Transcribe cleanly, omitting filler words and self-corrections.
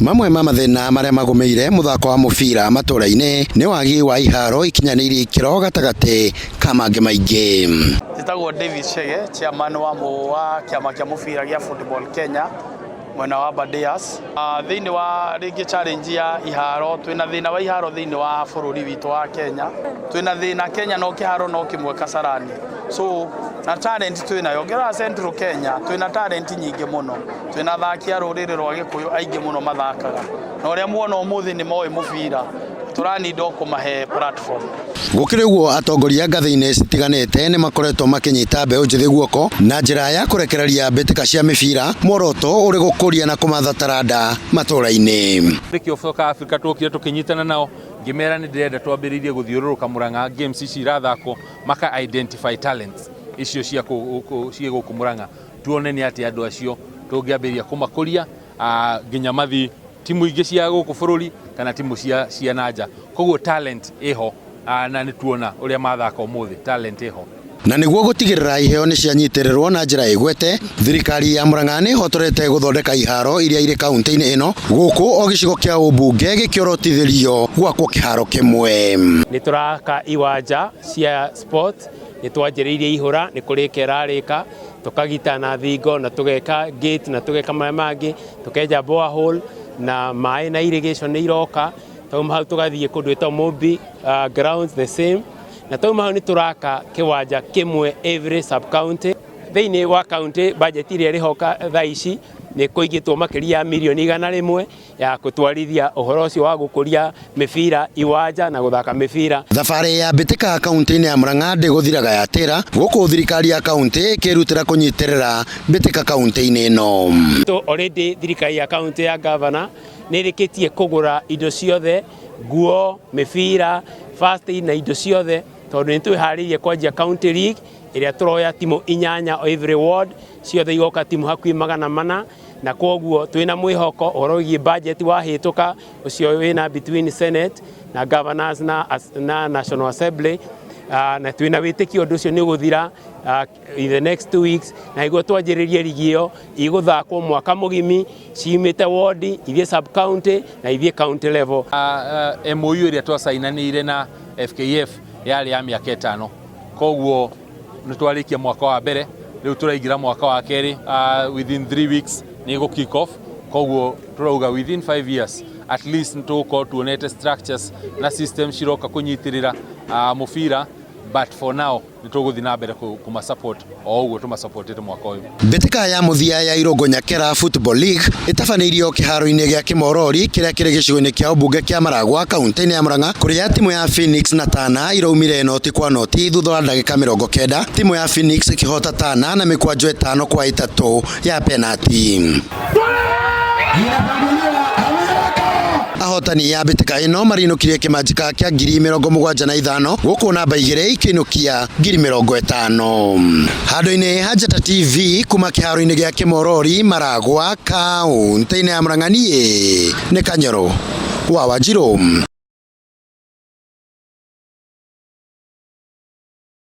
Mamwe ma mathina maria magomeire muthako wa mubira matũra-inĩ nĩ wagi wa iharo ikinyanĩirie ikĩro gatagati ka mangĩ maingĩ. Njĩtagwo David Chege, chairman wa kĩama kĩa mubira gĩa Football Kenya mwena wa Abardares. Thĩinĩ wa rĩngĩ challenge ya iharo, twĩna thĩna wa iharo thĩinĩ wa bũrũri witũ wa Kenya. Twĩna thĩna Kenya no kĩharo no kĩmwe Kasarani. So na talent twĩnayo ngera Central Kenya, twĩna talent nyingĩ mũno. Twĩna athaki a rũrĩrĩ rwa Gĩkũyũ aingĩ mũno mathakaga. Na ũrĩa muona ũmũthĩ nĩ moĩ mũbira. Turanido kumahe platform. Gũkĩrĩ ũguo atongoria ngathĩ-inĩ citiganĩte nĩ makoretwo makĩnyita mbeũ njĩthĩ guoko na njĩra ya kũrekereria mbĩtĩka cia mĩbira, muoroto ũrĩ gũkũria na kũmatha taranda matũra-inĩ. Bũrũri Africa tũkire tũkĩnyitana nao ngĩmera nĩ ndĩrenda twambĩrĩrie gũthiũrũrũka Murang'a games ici irathakwo maka identify talents icio cia gũkũ Murang'a, tuone nĩ atĩ andũ acio tũngĩambĩrĩria kũmakũria nginya mathi timu ingĩ cia gũkũ bũrũri kana timu cia nanja. Koguo talent iho na nĩ tuona ũrĩa mathaka ũmũthĩ, talent iho. Na nĩguo gũtigĩrĩra iheo nĩ cianyitĩrĩrwo na njĩra ĩgwete, thirikari ya Murang'a nĩ ĩhotorete gũthondeka iharo iria irĩ kaunti-inĩ ĩno gũkũ o gĩcigo kĩa ũmbunge gĩkĩorotithĩrio gwakwo kĩharo kĩmwe. Nĩ tũraka iwanja cia sport, nĩ twanjĩrĩirie ihũra, nĩ kũrĩ kerarĩka, tũkagita na thingo na tũgeka gate na tũgeka maĩ mangĩ, tũkenja borehole na maĩ na irrigation nĩ iroka. Tauma hau tugathiĩ kũndũ gwĩtagwo Mobi grounds the same, na tauma hau nĩ tũraka kĩwanja kĩmwe every sub county. Thĩinĩ wa county budget iria ĩrĩhoka thaa ici nĩ kũigĩtwo makĩria ya mirioni 100 ya gũtwarithia ũhoro ũcio wa gũkũria mĩbira iwanja na gũthaka mĩbira. Thabarĩ ya mbĩtĩka kaunti-inĩ ya Murang'a ndĩgũthiraga yatĩra, gũkũ thirikari ya kaunti ĩkĩrutĩra kũnyitĩrĩra mbĩtĩka kaunti-inĩ ĩno. Already thirikari ya kaunti ya governor nĩ ĩrĩkĩtie kũgũra indo ciothe, nguo, mĩbira, first aid na indo ciothe, tondũ nĩ twĩharĩirie kwanjia county league ĩrĩa tũroya timu 8 o every ward, ciothe igoka timu hakuhĩ 400, na kwoguo twĩna mwĩhoko ũhoro wĩgiĩ budget wahĩtũka ũcio wĩna between Senate na governors na National Assembly, na twĩna wĩtĩkio ũndũ ũcio nĩ ũgũthira in the next 2 weeks, na iguo twanjĩrĩrie ligi ĩyo igũthakwo mwaka mũgimi, ciumĩte ward, ithiĩ sub county na ithiĩ county level. MOU ĩrĩa twasainanĩire na FKF yarĩ ya mĩaka 5, koguo nĩ twarĩkia mwaka wa mbere, rĩu tũraingĩra mwaka wa kerĩ within 3 weeks nĩ gũ kick off, koguo tũrauga within 5 years at least nĩtũgũkorwo tuonete structures na systems ciroka kũnyitĩrĩra mũbira, but for now nĩtũgũthiĩ na mbere kũmasupport o ũguo tũmasupportĩte mwaka ũyũ. Mbĩtĩka ya mũthia ya Irũngũ Nyakera Football League ĩtabanĩirio kĩharo-inĩ gĩa Kĩmorori kĩrĩa kĩrĩ gĩcigo-inĩ kĩa ũmbunge kĩa Maragwa kaunti-inĩ ya Murang'a, kũrĩa timu ya Phoenix na Tana iraumire noti kwa noti thutha wa ndagĩka 90, timu ya Phoenix ĩkĩhota Tana na mĩkwanjo 5-3 ya penalty. Ahotani ya mbĩtĩka ĩno marinũkirie kĩmanjĩka kĩa 75,000 gũkũ namba 2 ikĩinũkia 50,000. Handũ-inĩ ha Njata TV kuma kĩharo-inĩ gĩa Kĩmorori Maragwa kaunti-inĩ ya Murang'a, niĩ nĩ Kanyoro wa Wanjirũ.